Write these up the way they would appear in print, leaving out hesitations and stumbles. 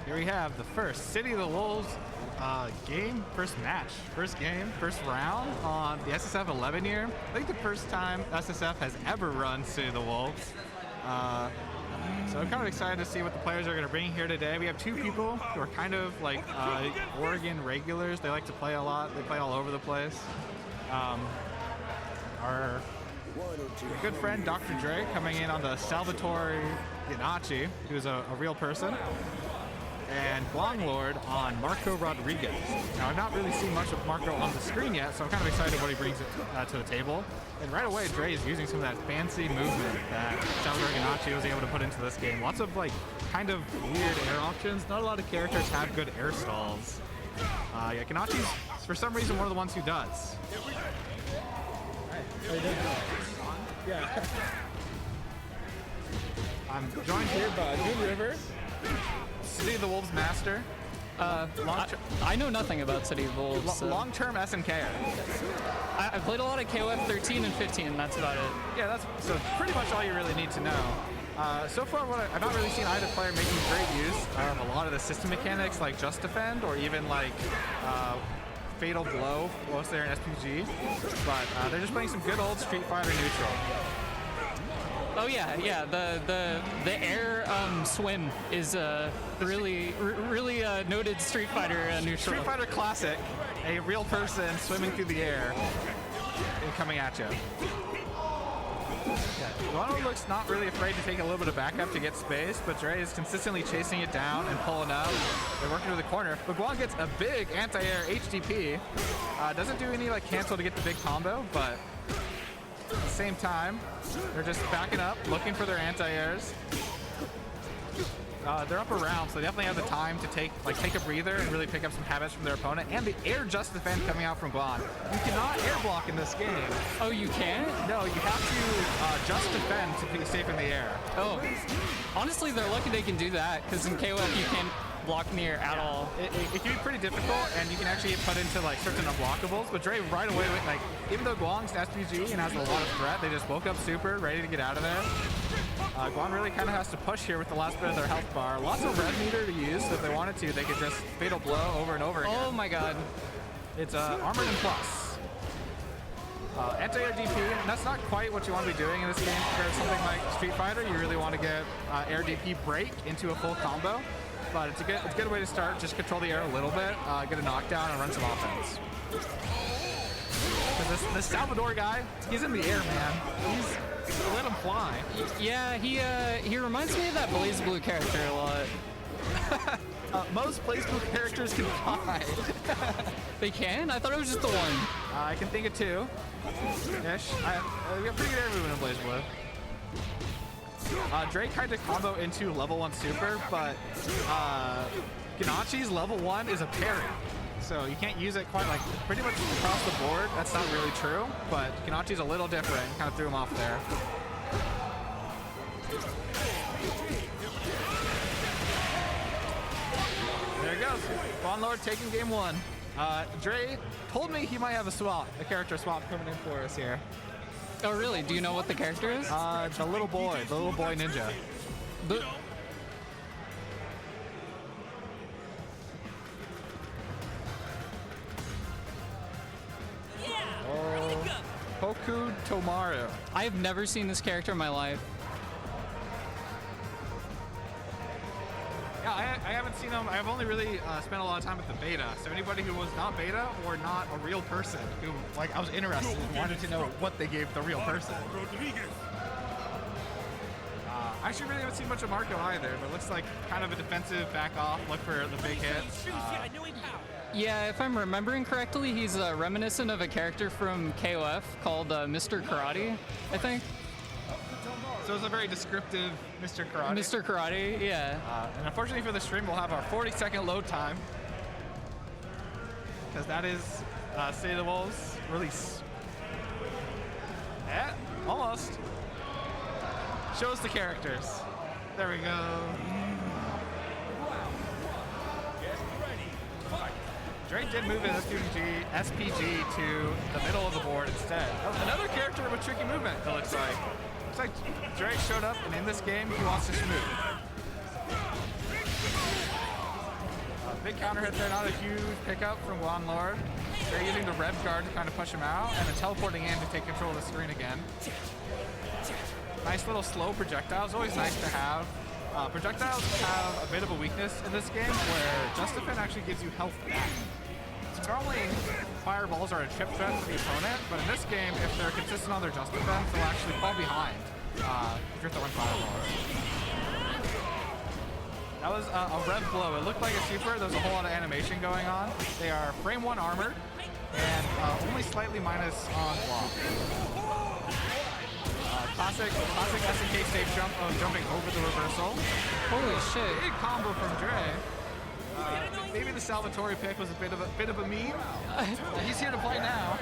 Here we have the first City of the Wolves game, first match, first game, first round on the SSF11 year. I think the first time SSF has ever run City of the Wolves. So I'm kind of excited to see what the players are going to bring here today. We have two people who are kind of like Oregon regulars. They like to play a lot. They play all over the place. Our good friend Dr. Dre coming in on the Salvatore Ganachi, who's a real person, and GWANGLORD on Marco Rodriguez. Now, I've not really seen much of Marco on the screen yet, so I'm kind of excited what he brings to the table. And right away, Dre is using some of that fancy movement that Salvatore Ganachi was able to put into this game. Lots of like kind of weird air options. Not a lot of characters have good air stalls. Yeah, Ganachi's for some reason one of the ones who does. Yeah. I'm joined here by New River. City of the Wolves master. I know nothing about City of the Wolves. Long-term SNKer. I played a lot of KOF 13 and 15, and that's about it. Yeah, that's so pretty much all you really need to know. So far, I've not really seen either player making great use of a lot of the system mechanics like Just Defend or even like Fatal Blow once they're in SPG, but they're just playing some good old Street Fighter neutral. Oh yeah, yeah. The air swim is really noted Street Fighter neutral. Street Fighter classic, a real person swimming through the air and coming at you. Guano looks not really afraid to take a little bit of backup to get space, but Dre is consistently chasing it down and pulling up. They're working to the corner, but Guan gets a big anti-air HDP. Doesn't do any like cancel to get the big combo, but at the same time, they're just backing up, looking for their anti-airs. They're up around, so they definitely have the time to take a breather and really pick up some habits from their opponent. And the air just defend coming out from Guan. You cannot air block in this game. Oh, you can't? No, you have to just defend to be safe in the air. Oh, honestly, they're lucky they can do that, because in KOF you can't block in the air at all. It can be pretty difficult, and you can actually get put into like certain unblockables. But Dre right away, like even though Guang's SPG and has a lot of threat, they just woke up super, ready to get out of there. Guan really kind of has to push here with the last bit of their health bar. Lots of red meter to use, so if they wanted to, they could just Fatal Blow over and over again. Oh my god. It's Armored and Plus. Anti-air DP, that's not quite what you want to be doing in this game compared to something like Street Fighter. You really want to get air DP break into a full combo. But it's a good way to start. Just control the air a little bit, get a knockdown, and run some offense. Because this Salvatore guy, he's in the air, man. Let him fly. Yeah, he reminds me of that Blaze Blue character a lot. Most Blaze Blue characters can fly. They can? I thought it was just the one. I can think of two. Ish. We have pretty good air movement in Blaze Blue. Drake tried to combo into level 1 super, but Ganachi's level 1 is a parry. So you can't use it quite like pretty much across the board. That's not really true, but Ganachi's a little different. Kind of threw him off there. There it goes. GWANGLORD taking game 1. Dre told me he might have a character swap coming in for us here. Oh really? Do you know what the character is? The little boy ninja. Hoku Tomaru. I have never seen this character in my life. Yeah, I haven't seen him. I've only really spent a lot of time with the beta. So anybody who was not beta or not a real person who, like, I was interested and wanted to know what they gave the real person. I actually really haven't seen much of Marco either, but it looks like kind of a defensive back off, look for the big hits. Yeah, if I'm remembering correctly, he's reminiscent of a character from KOF called Mr. Karate, I think. So it's a very descriptive Mr. Karate. Mr. Karate, yeah. And unfortunately for the stream, we'll have our 40-second load time. Because that is City of the Wolves release. Yeah, almost. Shows the characters. There we go. Drake did move his SPG to the middle of the board instead. Oh, another character with tricky movement, it looks like. Looks like Drake showed up, and in this game, he wants to smooth. Big counter hit there, not a huge pickup from GWANGLORD. They're using the Rev guard to kind of push him out, and then teleporting in to take control of the screen again. Nice little slow projectiles, always nice to have. Projectiles have a bit of a weakness in this game where Justifin actually gives you health back. So normally fireballs are a chip threat for the opponent, but in this game, if they're consistent on their Justifin, they'll actually fall behind if you're throwing fireballs. That was a Rev blow. It looked like a super. There's a whole lot of animation going on. They are frame 1 armored and only slightly minus on block. Classic SNK safe jump of jumping over the reversal. Holy shit. Big combo from Dre. Maybe the Salvatore pick was a bit of a meme. He's here to play now.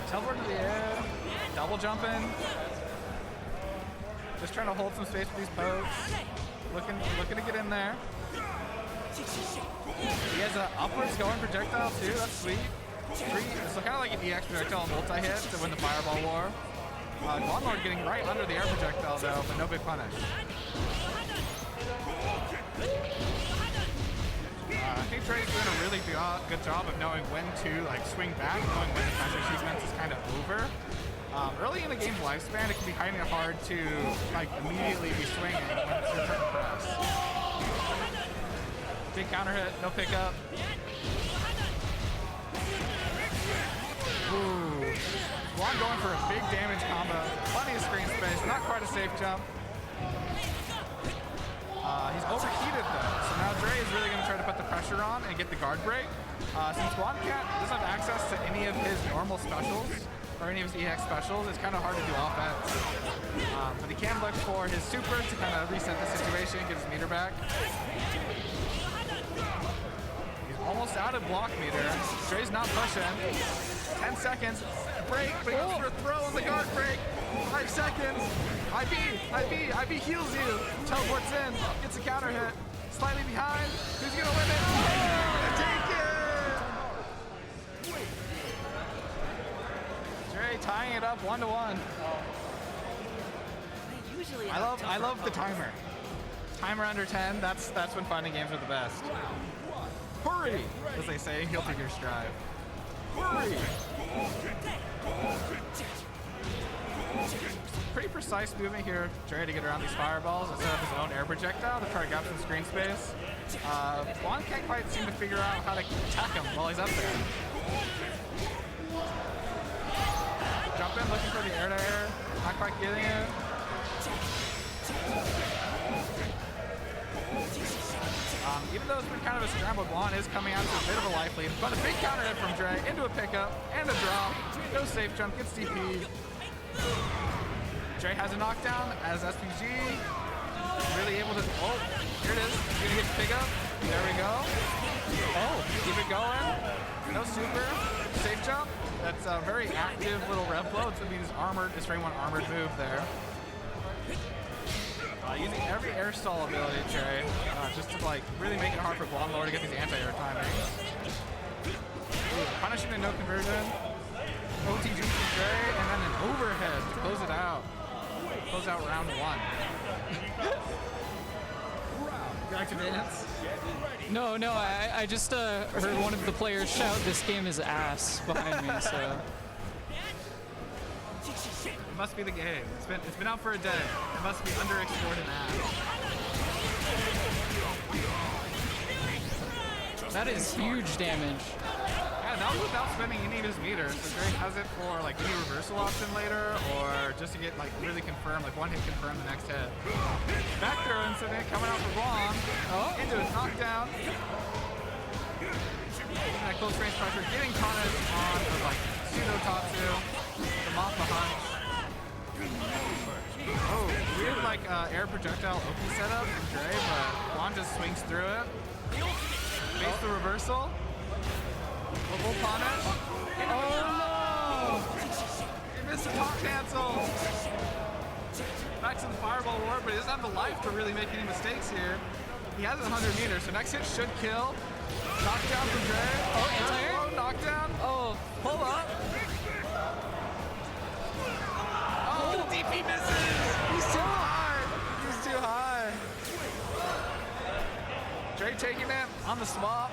Teleport to the air. Double jumping. Just trying to hold some space for these pokes. Looking to get in there. He has an upwards going projectile too. That's sweet. So kind of like an EX projectile multi-hit to win the fireball war. GWANGLORD getting right under the air projectile though, but no big punish. I think Dre's doing a really good job of knowing when to like swing back, knowing when the pressure sequence is kind of over. Early in the game's lifespan, it can be kind of hard to like immediately be swinging when it's your turn to press. Big counter hit, no pickup. Ooh. Juan going for a big damage combo. Plenty of screen space, not quite a safe jump. He's overheated though, so now Dre is really going to try to put the pressure on and get the guard break. Since Juan doesn't have access to any of his normal specials, or any of his EX specials, it's kind of hard to do offense. But he can look for his super to kind of reset the situation, get his meter back. He's almost out of block meter. Dre's not pushing. 10 seconds, break, but he goes for a throw on the guard break. 5 seconds. IB heals you. Teleports in, gets a counter hit. Slightly behind. Who's gonna win it? Oh, take it! Dre tying it up 1-1. I love the timer. Timer under 10. That's when fighting games are the best. Hurry, as they say. He'll take your stride. Hurry. Pretty precise movement here, Dre, to get around these fireballs and set up his own air projectile to try to grab some screen space. Juan can't quite seem to figure out how to attack him while he's up there. Jump in, looking for the air to air. Not quite getting it. Even though it's been kind of a scramble, Juan is coming out to a bit of a life lead, but a big counter hit from Dre into a pickup and a drop. No safe jump, gets DP. Dre has a knockdown as SPG. Really able to, oh, here it is. He's gonna get the pickup. There we go. Oh, keep it going. No super, safe jump. That's a very active little rev blow. It's his armored, his frame 1 armored move there. Using every air stall ability, Dre, just to like really make it hard for GWANGLORD to get these anti-air timings. Punishing a no conversion. OTG from Dre, and then an overhead to close it out. Close out round 1. Back to Vance. No, I just heard one of the players shout, "This game is ass" behind me, so. It must be the game. It's been out for a day. It must be underexplored and ass. That is huge damage. Yeah, that was without spending any of his meters. So Dre has it for like any reversal option later, or just to get like really confirmed, like one hit confirm the next hit. Back throw incident coming out for Juan. Oh, into a knockdown. Using that close range pressure, getting punished on the like pseudo Tatsu, the Mappa Hunch. Oh, weird like air projectile Oki setup from Dre, but Juan just swings through it. Face the reversal. We'll punish. Oh no! He missed a top cancel. Back to the fireball war, but he doesn't have the life to really make any mistakes here. He has 100 meters, so next hit should kill. Knockdown from Dre. Oh, anti-air? Oh, knockdown. Oh, pull up. Oh, DP misses. He's too high. He's too high. Dre taking it on the swap.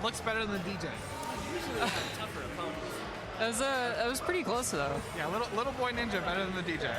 Looks better than the DJ. It was pretty close though. Yeah, little boy ninja better than the DJ.